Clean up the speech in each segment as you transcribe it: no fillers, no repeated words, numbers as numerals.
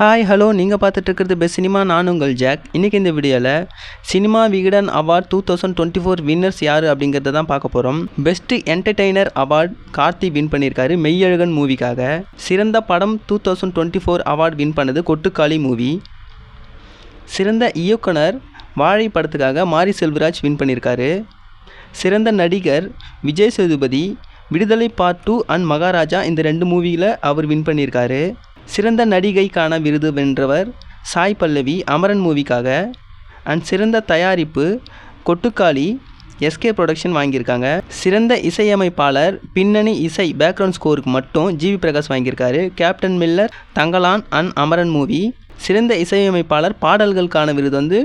Hi hello நீங்கள் பார்த்துட்டு இருக்கிறது பெஸ்ட் சினிமா. நான் உங்கள் ஜாக். இன்றைக்கி இந்த வீடியோவில் சினிமா விகடன் அவார்ட் 2024 வின்னர்ஸ் யார் அப்படிங்கிறத தான் பார்க்க போகிறோம். Best entertainer award Karthi win பண்ணியிருக்காரு மெய்யழகன் மூவிக்காக. சிறந்த படம் 2024 அவார்ட் வின் பண்ணது கொட்டுக்காளி மூவி. சிறந்த இயக்குனர் வாழை படத்துக்காக மாரி செல்வராஜ் வின் பண்ணியிருக்காரு. சிறந்த நடிகர் விஜய் சேதுபதி விடுதலை பார்ட் 2 அண்ட் மகாராஜா இந்த 2 மூவியில் அவர் வின் பண்ணியிருக்காரு. சிறந்த நடிகைக்கான விருது வென்றவர் சாய் பல்லவி அமரன் மூவிக்காக. அண்ட் சிறந்த தயாரிப்பு கொட்டுக்காளி எஸ்கே ப்ரொடக்ஷன் வாங்கியிருக்காங்க. சிறந்த இசையமைப்பாளர் பின்னணி இசை பேக்ரவுண்ட் ஸ்கோருக்கு மட்டும் ஜிவி பிரகாஷ் வாங்கியிருக்காரு. Captain Miller Thangalaan and Amaran movie. சிறந்த இசையமைப்பாளர் பாடல்களுக்கான விருது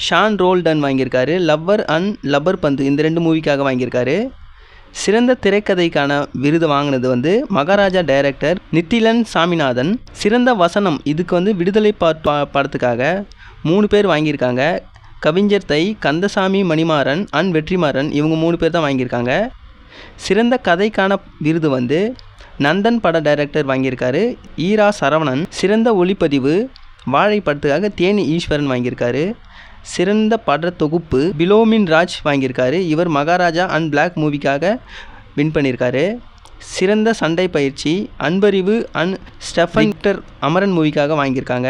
ஷான் ரோல்டன் வாங்கியிருக்காரு. லவ்வர் அண்ட் லப்பர் பந்து இந்த 2 மூவிக்காக வாங்கியிருக்காரு. சிறந்த திரைக்கதைக்கான விருது வாங்கினது மகாராஜா டைரக்டர் நித்திலன் சாமிநாதன். சிறந்த வசனம் இதுக்கு விடுதலை படத்துக்காக 3 பேர் வாங்கியிருக்காங்க. கவிஞர் தை, கந்தசாமி மணிமாறன் அண்ட் வெற்றிமாறன் இவங்க 3 பேர் தான் வாங்கியிருக்காங்க. சிறந்த கதைக்கான விருது நந்தன் பட டைரக்டர் வாங்கியிருக்காரு ஈரா சரவணன். சிறந்த ஒளிப்பதிவு வாழை படத்துக்காக தேனி ஈஸ்வரன் வாங்கியிருக்காரு. சிறந்த பட தொகுப்பு பிலோமின் ராஜ் வாங்கியிருக்காரு. இவர் மகாராஜா அண்ட் பிளாக் மூவிக்காக வின் பண்ணியிருக்காரு. சிறந்த சண்டை பயிற்சி அன்பறிவு அண்ட் ஸ்டெஃபன் அமரன் மூவிக்காக வாங்கியிருக்காங்க.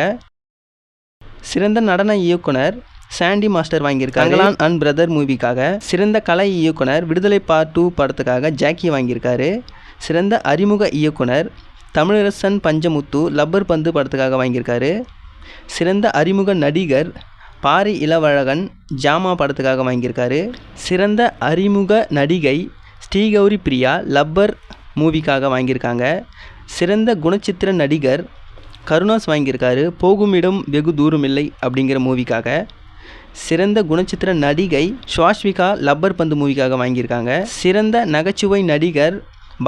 சிறந்த நடன இயக்குனர் சாண்டி மாஸ்டர் வாங்கியிருக்காங்க கங்கலான் அண்ட் பிரதர் மூவிக்காக. சிறந்த கலை இயக்குனர் விடுதலை பார்ட் 2 படத்துக்காக ஜாக்கி வாங்கியிருக்காரு. சிறந்த அறிமுக இயக்குனர் தமிழரசன் பஞ்சமுத்து லப்பர் பந்து படத்துக்காக வாங்கியிருக்காரு. சிறந்த அறிமுக நடிகர் பாரி இளவழகன் ஜாமா படத்துக்காக வாங்கியிருக்காரு. சிறந்த அறிமுக நடிகை ஸ்ரீகௌரி பிரியா லப்பர் மூவிக்காக வாங்கியிருக்காங்க. சிறந்த குணச்சித்திர நடிகர் கருணாஸ் வாங்கியிருக்காரு போகும் இடம் வெகு தூரமில்லை அப்படிங்கிற மூவிக்காக. சிறந்த குணச்சித்திர நடிகை ஸ்வாஸ்விகா லப்பர் பந்து மூவிக்காக வாங்கியிருக்காங்க. சிறந்த நகைச்சுவை நடிகர்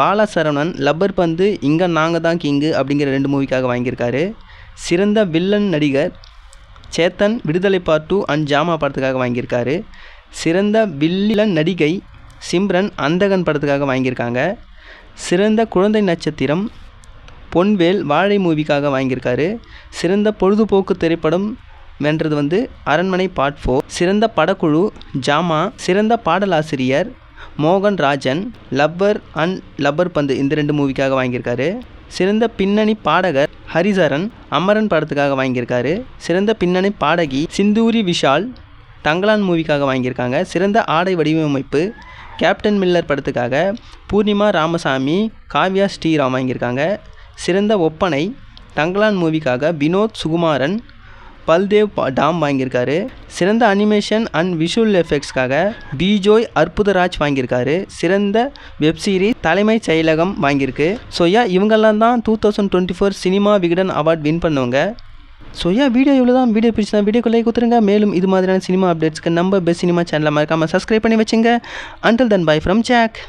பாலசரவணன் லப்பர் பந்து இங்கே நாங்கள் தான் கிங்கு அப்படிங்கிற 2 மூவிக்காக வாங்கியிருக்காரு. சிறந்த வில்லன் நடிகர் சேத்தன் விடுதலை பார்ட் 2 அண்ட் ஜாமா படத்துக்காக வாங்கியிருக்காரு. சிறந்த வில்லன் நடிகை சிம்ரன் அந்தகன் படத்துக்காக வாங்கியிருக்காங்க. சிறந்த குழந்தை நட்சத்திரம் பொன்வேல் வாழை மூவிக்காக வாங்கியிருக்காரு. சிறந்த பொழுதுபோக்கு திரைப்படம் வென்றது அரண்மனை பார்ட் 4. சிறந்த படக்குழு ஜாமா. சிறந்த பாடலாசிரியர் மோகன் ராஜன் லப்பர் அண்ட் லப்பர் பந்து இந்த 2 மூவிக்காக வாங்கியிருக்காரு. சிறந்த பின்னணி பாடகர் ஹரிசரன் அமரன் படத்துக்காக வாங்கியிருக்காரு. சிறந்த பின்னணி பாடகி சிந்தூரி விஷால் தங்கலான் மூவிக்காக வாங்கியிருக்காங்க. சிறந்த ஆடை வடிவமைப்பு கேப்டன் மில்லர் படத்துக்காக பூர்ணிமா ராமசாமி காவ்யா ஸ்ரீராம் வாங்கியிருக்காங்க. சிறந்த ஒப்பனை தங்கலான் மூவிக்காக வினோத் சுகுமாரன் பல்தேவ் டாம் வாங்கியிருக்காரு. சிறந்த அனிமேஷன் அண்ட் விஷுவல் எஃபெக்ட்ஸ்க்காக பிஜோய் அற்புதராஜ் வாங்கியிருக்காரு. சிறந்த வெப்சீரிஸ் தலைமைச் செயலகம் வாங்கியிருக்கு. இவங்கெல்லாம் தான் 2024 சினிமா விகடன் அவார்ட் வின் பண்ணுவாங்க. வீடியோ இவ்வளோ தான். வீடியோ பிடிச்சா வீடியோக்கு லைக் கொடுத்துருங்க. மேலும் இது மாதிரியான சினிமா அப்டேட்ஸ்க்கு நம்ம பெஸ்ட் சினிமா சேனலை மறக்காமல் சப்ஸ்கிரைப் பண்ணி வச்சுங்க. Until then bye from jack.